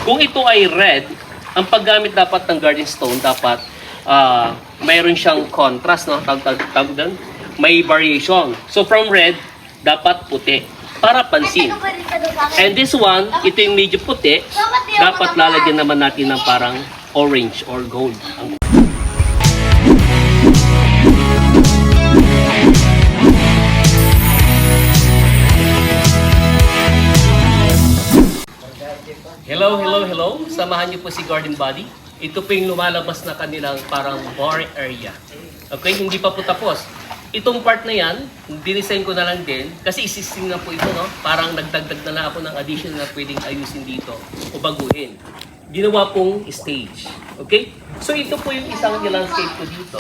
Kung ito ay red, ang paggamit dapat ng garden stone, dapat mayroon siyang contrast, no? Tawag doon, may variation. So from red, dapat puti, para pansin. And this one, ito yung medyo puti, dapat lalagyan naman natin ng parang orange or gold. Hello. Samahan niyo po si Garden Buddy. Ito po yung lumalabas na kanilang parang bar area. Okay, hindi pa po tapos. Itong part na yan, dinesign ko na lang din kasi isisting na po ito, no? Parang nagdagdag na lang ako ng addition na pwedeng ayusin dito o baguhin. Ginawa pong stage. Okay? So ito po yung isang landscape ko dito,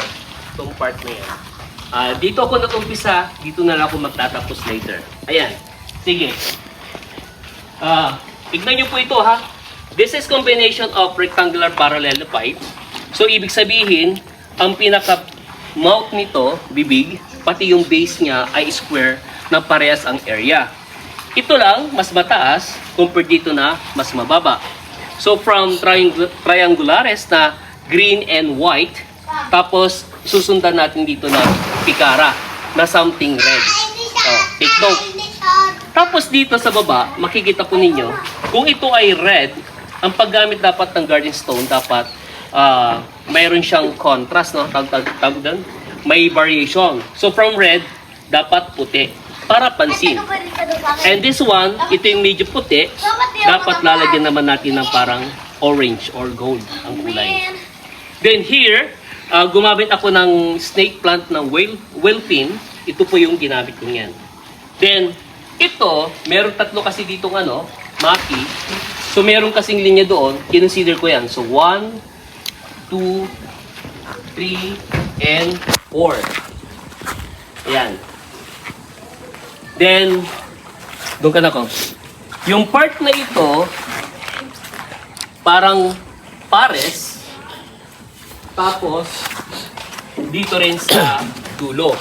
itong part na yan. Dito ako nag-umpisa, dito na lang ako magtatapos later. Ayan. Sige. Tignan nyo po ito, ha. This is combination of rectangular parallelepiped. So, ibig sabihin, ang pinaka-mouth nito, bibig, pati yung base niya ay square na parehas ang area. Ito lang, mas mataas, compared dito na mas mababa. So, from triangulares na green and white, tapos susundan natin dito na pikara, na something red. Take note. Tapos dito sa baba, makikita po ninyo, kung ito ay red, ang paggamit dapat ng garden stone, dapat mayroon siyang contrast, no? Tawag doon, may variation. So from red, dapat puti, para pansin. And this one, ito yung medyo puti, dapat lalagyan naman natin ng parang orange or gold ang kulay. Then here, gumamit ako ng snake plant ng whale pin. Ito po yung ginamit ko yan. Then, ito, meron tatlo kasi ditong maki. So, meron kasing linya doon, kinonsider ko yan. So, 1, 2, 3, and 4. Ayan. Then, doon ka na ko. Yung part na ito, parang pares. Tapos, dito rin sa dulo.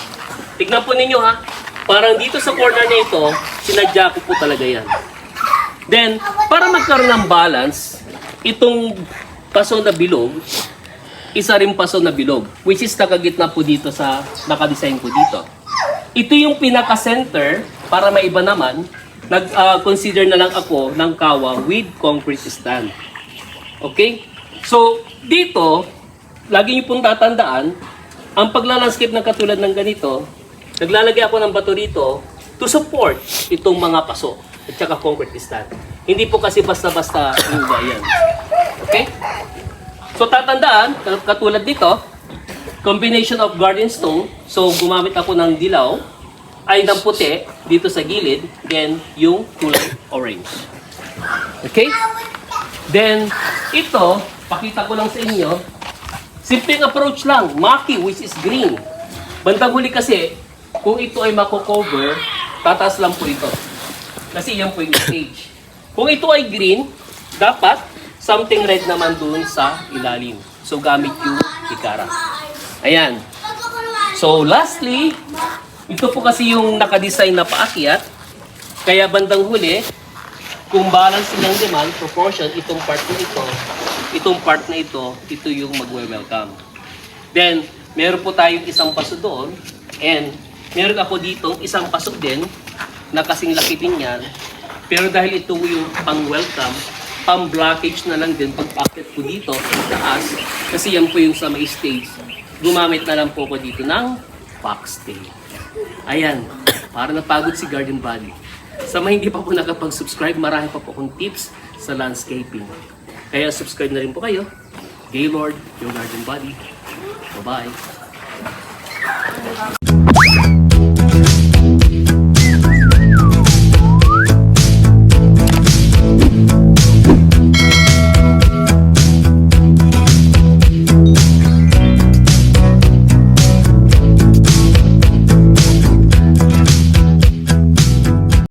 Tignan po ninyo, ha. Parang dito sa corner na ito, sinadya ko po talaga yan. Then, para magkaroon ng balance, itong paso na bilog, isa rin paso na bilog, which is nakagitna po dito sa nakadesign ko dito. Ito yung pinaka-center, para maiba naman, nag-consider na lang ako ng kawa with concrete stand. Okay? So, dito, lagi niyo pong tatandaan, ang paglalandscape ng katulad ng ganito, naglalagay ako ng bato dito to support itong mga paso at saka concrete stand. Hindi po kasi basta-basta yung yan. Okay? So tatandaan, katulad dito, combination of garden stone. So gumamit ako ng dilaw, ay ng puti dito sa gilid, then yung kulay orange. Okay? Then ito, pakita ko lang sa inyo, simpleng approach lang, maki which is green. Bandang huli kasi, kung ito ay mako-cover, tataas lang po ito. Kasi yan po yung stage. Kung ito ay green, dapat something red naman dun sa ilalim. So gamit yung ikara. Ayan. So lastly, ito po kasi yung nakadesign na paakyat. Kaya bandang huli, kung balance ng demand, proportion, itong part na ito yung magwe-welcome. Then, meron po tayong isang paso doon, and meron ako dito isang paso din, na kasing laki din yan. Pero dahil ito yung pang-welcome, pang-blockage na lang din pag-packet po dito sa taas, kasi yan po yung sa may stage. Gumamit na lang po ko dito ng foxtail. Ayan, para napagod si Garden Buddy. Sa mga hindi pa po nakapag-subscribe, marami pa po akong tips sa landscaping. Kaya subscribe na rin po kayo. Gaylord, your Garden Buddy. Bye-bye.